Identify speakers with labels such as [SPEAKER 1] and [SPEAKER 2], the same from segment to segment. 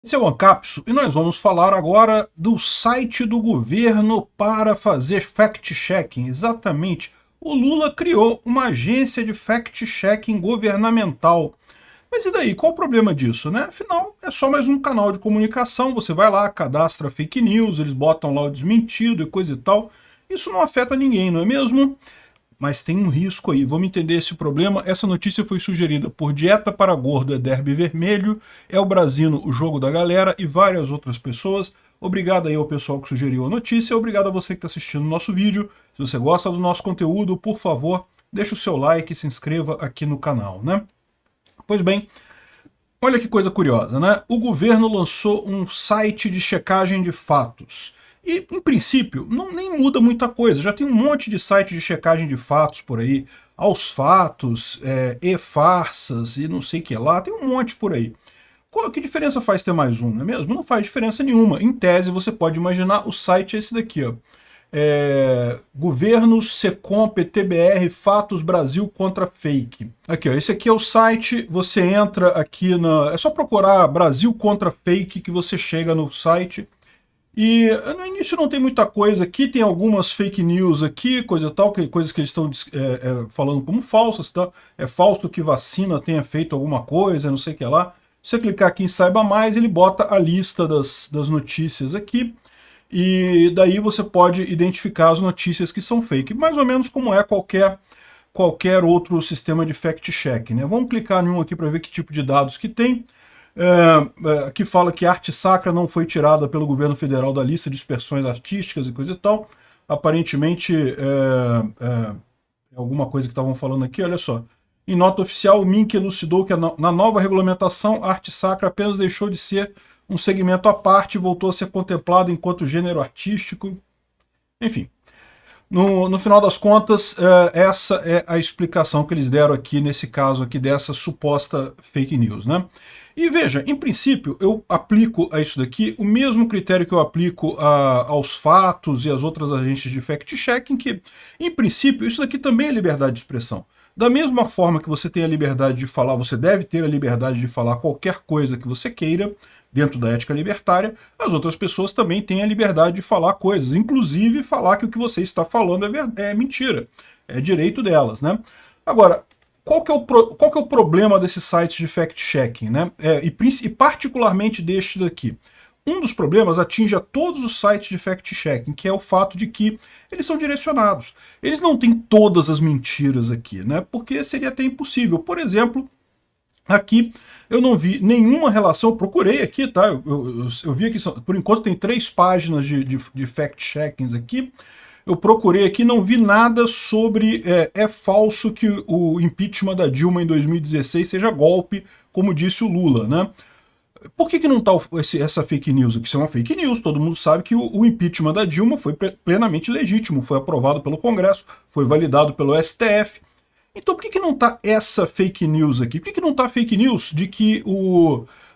[SPEAKER 1] Esse é o Ancapso e nós vamos falar agora do site do governo para fazer fact-checking. Exatamente. O Lula criou uma agência de fact-checking governamental. Mas e daí? Qual o problema disso, né? Afinal, é só mais um canal de comunicação. Você vai lá, cadastra fake news, eles botam lá o desmentido e coisa e tal. Isso não afeta ninguém, não é mesmo? Mas tem um risco aí. Vamos entender esse problema. Essa notícia foi sugerida por Dieta para Gordo é Derby Vermelho, é o Brasino, o Jogo da Galera e várias outras pessoas. Obrigado aí ao pessoal que sugeriu a notícia, obrigado a você que está assistindo o nosso vídeo. Se você gosta do nosso conteúdo, por favor, deixa o seu like e se inscreva aqui no canal, né? Pois bem, olha que coisa curiosa, né? O governo lançou um site de checagem de fatos. E, em princípio, nem muda muita coisa. Já tem um monte de site de checagem de fatos por aí. Aos fatos, e-farsas e não sei o que lá. Tem um monte por aí. Que diferença faz ter mais um, não é mesmo? Não faz diferença nenhuma. Em tese, você pode imaginar, o site é esse daqui, ó. Governos, Secom, PTBR, Fatos Brasil contra Fake. Aqui, ó, esse aqui é o site, você entra aqui na... É só procurar Brasil contra Fake que você chega no site. E no início não tem muita coisa aqui, tem algumas fake news aqui, coisa tal, coisas que eles estão falando como falsas, tá? É falso que vacina tenha feito alguma coisa, não sei o que lá. Se você clicar aqui em Saiba Mais, ele bota a lista das notícias aqui, e daí você pode identificar as notícias que são fake, mais ou menos como é qualquer outro sistema de fact-check, né? Vamos clicar em um aqui para ver que tipo de dados que tem. Que fala que arte sacra não foi tirada pelo governo federal da lista de expressões artísticas e coisa e tal. Aparentemente, alguma coisa que estavam falando aqui, olha só. Em nota oficial, o MINC elucidou que na nova regulamentação, a arte sacra apenas deixou de ser um segmento à parte e voltou a ser contemplado enquanto gênero artístico. Enfim, no final das contas, essa é a explicação que eles deram aqui, nesse caso aqui, dessa suposta fake news, né? E veja, em princípio, eu aplico a isso daqui o mesmo critério que eu aplico aos fatos e às outras agências de fact-checking, que, em princípio, isso daqui também é liberdade de expressão. Da mesma forma que você tem a liberdade de falar, você deve ter a liberdade de falar qualquer coisa que você queira, dentro da ética libertária, as outras pessoas também têm a liberdade de falar coisas, inclusive falar que o que você está falando é mentira. É direito delas, né? Agora, qual que é o problema desses sites de fact-checking, né? E particularmente deste daqui. Um dos problemas atinge a todos os sites de fact-checking, que é o fato de que eles são direcionados. Eles não têm todas as mentiras aqui, né? Porque seria até impossível. Por exemplo, aqui eu não vi nenhuma relação, eu procurei aqui, tá? Eu vi aqui, por enquanto tem 3 páginas de fact-checkings aqui. Eu procurei aqui, não vi nada sobre é falso que o impeachment da Dilma em 2016 seja golpe, como disse o Lula, né? Por que não está essa fake news aqui? Isso é uma fake news, todo mundo sabe que o impeachment da Dilma foi plenamente legítimo, foi aprovado pelo Congresso, foi validado pelo STF. Então por que não está essa fake news aqui? Por que não está fake news de que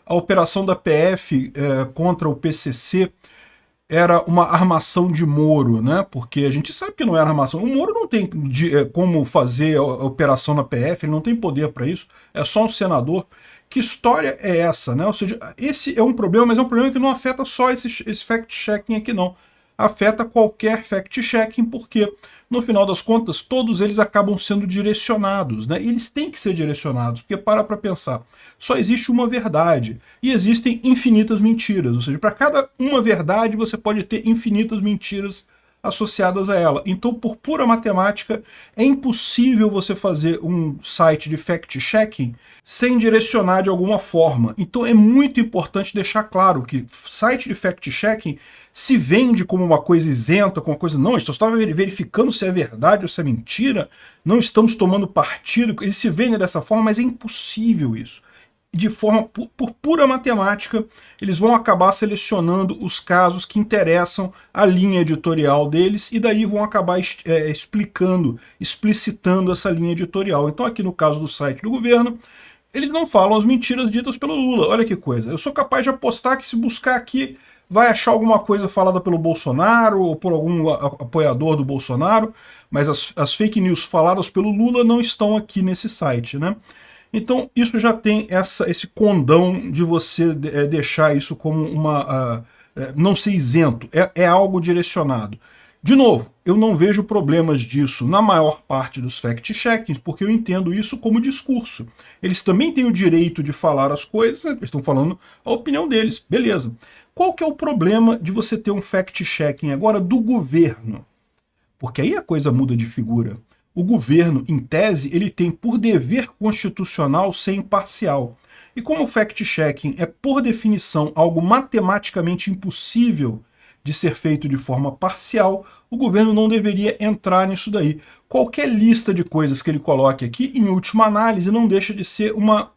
[SPEAKER 1] a operação da PF contra o PCC era uma armação de Moro, né? Porque a gente sabe que não era armação. O Moro não tem como fazer a operação na PF, ele não tem poder para isso, é só um senador. Que história é essa, né? Ou seja, esse é um problema, mas é um problema que não afeta só esse fact-checking aqui, não. Afeta qualquer fact-checking, porque, no final das contas, todos eles acabam sendo direcionados, né? E eles têm que ser direcionados, porque para pensar, só existe uma verdade, e existem infinitas mentiras, ou seja, para cada uma verdade você pode ter infinitas mentiras associadas a ela. Então, por pura matemática, é impossível você fazer um site de fact-checking sem direcionar de alguma forma. Então é muito importante deixar claro que site de fact-checking se vende como uma coisa isenta, como uma coisa... Não, a gente só estava verificando se é verdade ou se é mentira, não estamos tomando partido, eles se vendem dessa forma, mas é impossível isso. De forma, por pura matemática, eles vão acabar selecionando os casos que interessam a linha editorial deles e daí vão acabar explicitando essa linha editorial. Então aqui no caso do site do governo, eles não falam as mentiras ditas pelo Lula. Olha que coisa. Eu sou capaz de apostar que se buscar aqui vai achar alguma coisa falada pelo Bolsonaro ou por algum apoiador do Bolsonaro, mas as fake news faladas pelo Lula não estão aqui nesse site, né? Então isso já tem esse condão de você deixar isso como não ser isento, é algo direcionado. De novo, eu não vejo problemas disso na maior parte dos fact-checkings, porque eu entendo isso como discurso. Eles também têm o direito de falar as coisas, eles estão falando a opinião deles, beleza. Qual que é o problema de você ter um fact-checking agora do governo? Porque aí a coisa muda de figura. O governo, em tese, ele tem por dever constitucional ser imparcial. E como o fact-checking é, por definição, algo matematicamente impossível de ser feito de forma parcial, o governo não deveria entrar nisso daí. Qualquer lista de coisas que ele coloque aqui, em última análise, não deixa de ser uma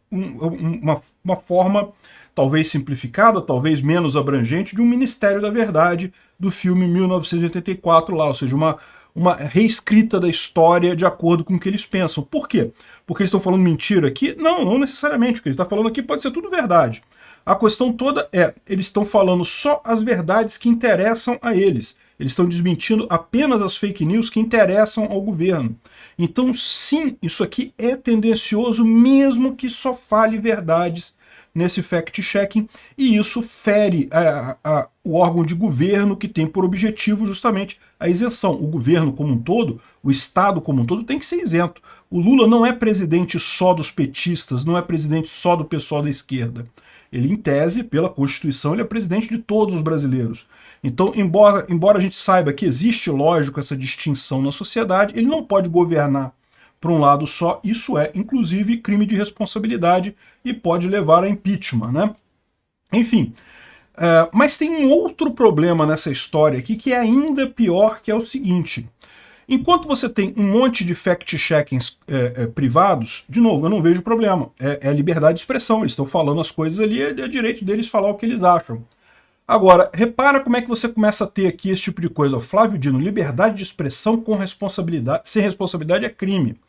[SPEAKER 1] forma, talvez simplificada, talvez menos abrangente, de um Ministério da Verdade do filme 1984 lá, ou seja, uma reescrita da história de acordo com o que eles pensam. Por quê? Porque eles estão falando mentira aqui? Não, não necessariamente. O que ele está falando aqui pode ser tudo verdade. A questão toda é, eles estão falando só as verdades que interessam a eles. Eles estão desmentindo apenas as fake news que interessam ao governo. Então, sim, isso aqui é tendencioso, mesmo que só fale verdades nesse fact-checking, e isso fere o órgão de governo que tem por objetivo justamente a isenção. O governo como um todo, o Estado como um todo, tem que ser isento. O Lula não é presidente só dos petistas, não é presidente só do pessoal da esquerda. Ele, em tese, pela Constituição, ele é presidente de todos os brasileiros. Então, embora a gente saiba que existe, lógico, essa distinção na sociedade, ele não pode governar para um lado só. Isso é, inclusive, crime de responsabilidade e pode levar a impeachment, né? Enfim, mas tem um outro problema nessa história aqui que é ainda pior, que é o seguinte. Enquanto você tem um monte de fact-checkings privados, de novo, eu não vejo problema. É liberdade de expressão, eles estão falando as coisas ali, é direito deles falar o que eles acham. Agora, repara como é que você começa a ter aqui esse tipo de coisa. Flávio Dino, liberdade de expressão com responsabilidade, sem responsabilidade é crime.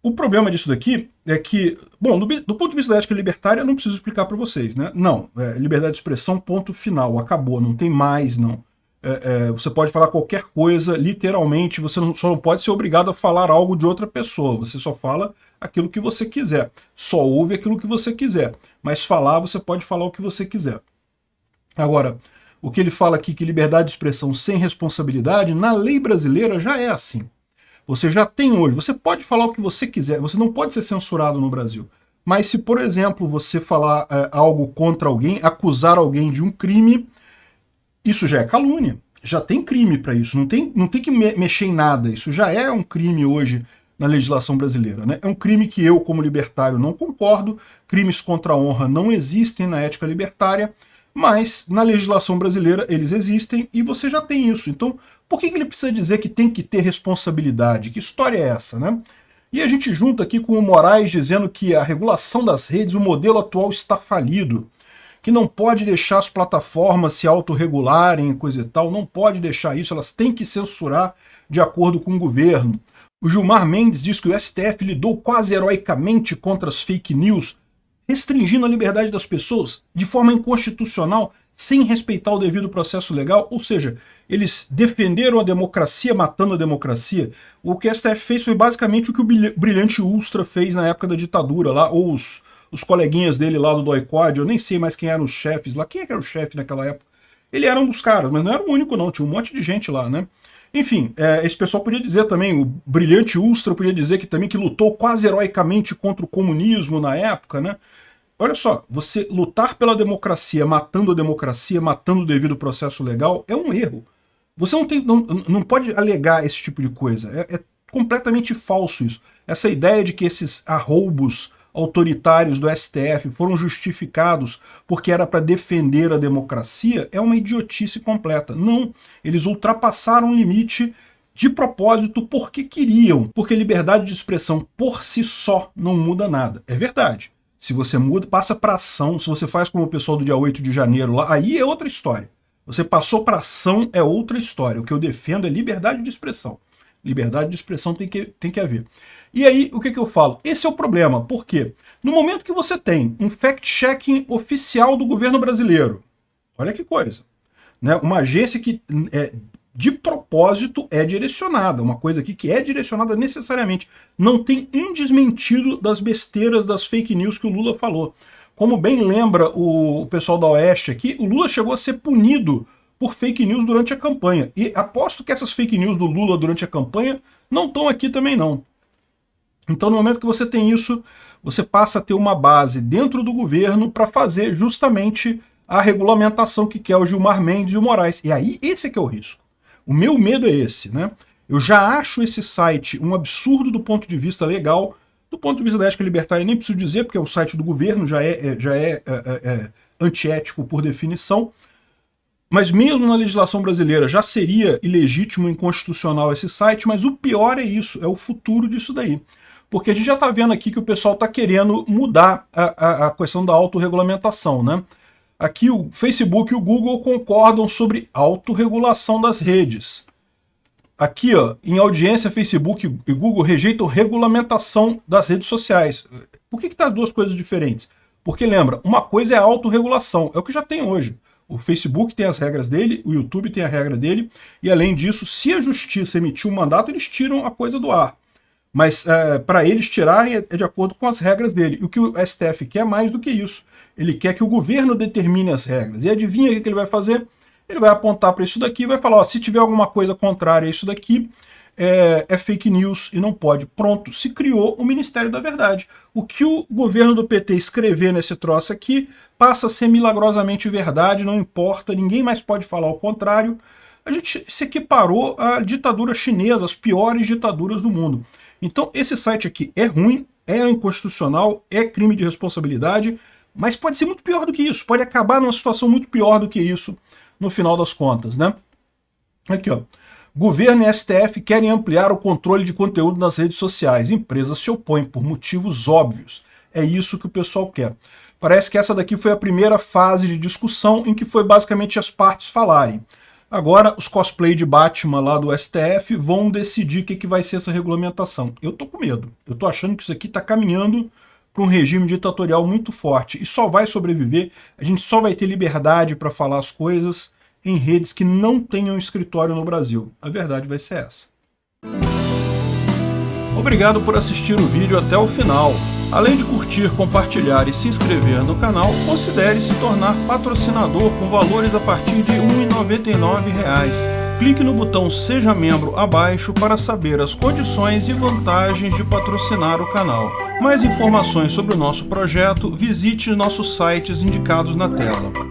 [SPEAKER 1] O problema disso daqui é que, bom, do ponto de vista da ética libertária, eu não preciso explicar para vocês, né? Não, liberdade de expressão, ponto final, acabou, não tem mais, não. Você pode falar qualquer coisa, literalmente, você só não pode ser obrigado a falar algo de outra pessoa, você só fala aquilo que você quiser, só ouve aquilo que você quiser, mas falar, você pode falar o que você quiser. Agora, o que ele fala aqui, que liberdade de expressão sem responsabilidade, na lei brasileira já é assim. Você já tem hoje, você pode falar o que você quiser, você não pode ser censurado no Brasil. Mas se, por exemplo, você falar algo contra alguém, acusar alguém de um crime, isso já é calúnia. Já tem crime para isso, não tem que mexer em nada. Isso já é um crime hoje na legislação brasileira, né? É um crime que eu, como libertário, não concordo. Crimes contra a honra não existem na ética libertária, mas na legislação brasileira eles existem e você já tem isso. Então, por que ele precisa dizer que tem que ter responsabilidade? Que história é essa, né? E a gente junta aqui com o Moraes dizendo que a regulação das redes, o modelo atual está falido, que não pode deixar as plataformas se autorregularem, coisa e tal, não pode deixar isso, elas têm que censurar de acordo com o governo. O Gilmar Mendes diz que o STF lidou quase heroicamente contra as fake news, restringindo a liberdade das pessoas de forma inconstitucional, sem respeitar o devido processo legal, ou seja, eles defenderam a democracia matando a democracia. O que o STF fez foi basicamente o que o Brilhante Ustra fez na época da ditadura, lá, ou os coleguinhas dele lá do DOI-CODE, eu nem sei mais quem eram os chefes lá, quem é que era o chefe naquela época? Ele era um dos caras, mas não era o único não, tinha um monte de gente lá, né? Enfim, esse pessoal podia dizer também, o Brilhante Ustra podia dizer que também que lutou quase heroicamente contra o comunismo na época, né? Olha só, você lutar pela democracia, matando o devido processo legal, é um erro. Você não pode alegar esse tipo de coisa. É completamente falso isso. Essa ideia de que esses arroubos autoritários do STF foram justificados porque era para defender a democracia é uma idiotice completa. Não, eles ultrapassaram o limite de propósito porque queriam. Porque liberdade de expressão por si só não muda nada. É verdade. Se você muda, passa para ação, se você faz como o pessoal do dia 8 de janeiro lá, aí é outra história. Você passou para ação, é outra história. O que eu defendo é liberdade de expressão. Liberdade de expressão tem que haver. E aí, o que eu falo? Esse é o problema. Por quê? No momento que você tem um fact-checking oficial do governo brasileiro, olha que coisa, né? Uma agência que de propósito é direcionada, uma coisa aqui que é direcionada necessariamente. Não tem um desmentido das besteiras, das fake news que o Lula falou. Como bem lembra o pessoal da Oeste aqui, o Lula chegou a ser punido por fake news durante a campanha. E aposto que essas fake news do Lula durante a campanha não estão aqui também não. Então no momento que você tem isso, você passa a ter uma base dentro do governo para fazer justamente a regulamentação que quer o Gilmar Mendes e o Moraes. E aí esse é que é o risco. O meu medo é esse, né? Eu já acho esse site um absurdo do ponto de vista legal, do ponto de vista da ética libertária nem preciso dizer, porque o site do governo já é antiético por definição, mas mesmo na legislação brasileira já seria ilegítimo e inconstitucional esse site, mas o pior é isso, é o futuro disso daí. Porque a gente já está vendo aqui que o pessoal está querendo mudar a questão da autorregulamentação, né? Aqui o Facebook e o Google concordam sobre autorregulação das redes. Aqui, ó, em audiência, Facebook e Google rejeitam regulamentação das redes sociais. Por que tá duas coisas diferentes? Porque lembra, uma coisa é a autorregulação, é o que já tem hoje. O Facebook tem as regras dele, o YouTube tem a regra dele, e além disso, se a justiça emitir um mandato, eles tiram a coisa do ar. Mas para eles tirarem é de acordo com as regras dele. E o que o STF quer mais do que isso. Ele quer que o governo determine as regras. E adivinha o que ele vai fazer? Ele vai apontar para isso daqui e vai falar, ó, se tiver alguma coisa contrária a isso daqui, é fake news e não pode. Pronto, se criou o Ministério da Verdade. O que o governo do PT escrever nesse troço aqui passa a ser milagrosamente verdade, não importa, ninguém mais pode falar o contrário. A gente se equiparou à ditadura chinesa, as piores ditaduras do mundo. Então esse site aqui é ruim, é inconstitucional, é crime de responsabilidade, mas pode ser muito pior do que isso, pode acabar numa situação muito pior do que isso no final das contas, né? Aqui, ó. Governo e STF querem ampliar o controle de conteúdo nas redes sociais. Empresas se opõem por motivos óbvios. É isso que o pessoal quer. Parece que essa daqui foi a primeira fase de discussão em que foi basicamente as partes falarem. Agora, os cosplay de Batman lá do STF vão decidir o que vai ser essa regulamentação. Eu tô com medo. Eu tô achando que isso aqui tá caminhando para um regime ditatorial muito forte. E só vai sobreviver, a gente só vai ter liberdade para falar as coisas em redes que não tenham escritório no Brasil. A verdade vai ser essa. Obrigado por assistir o vídeo até o final. Além de curtir, compartilhar e se inscrever no canal, considere se tornar patrocinador com valores a partir de R$ 1,99. Clique no botão Seja Membro abaixo para saber as condições e vantagens de patrocinar o canal. Mais informações sobre o nosso projeto, visite nossos sites indicados na tela.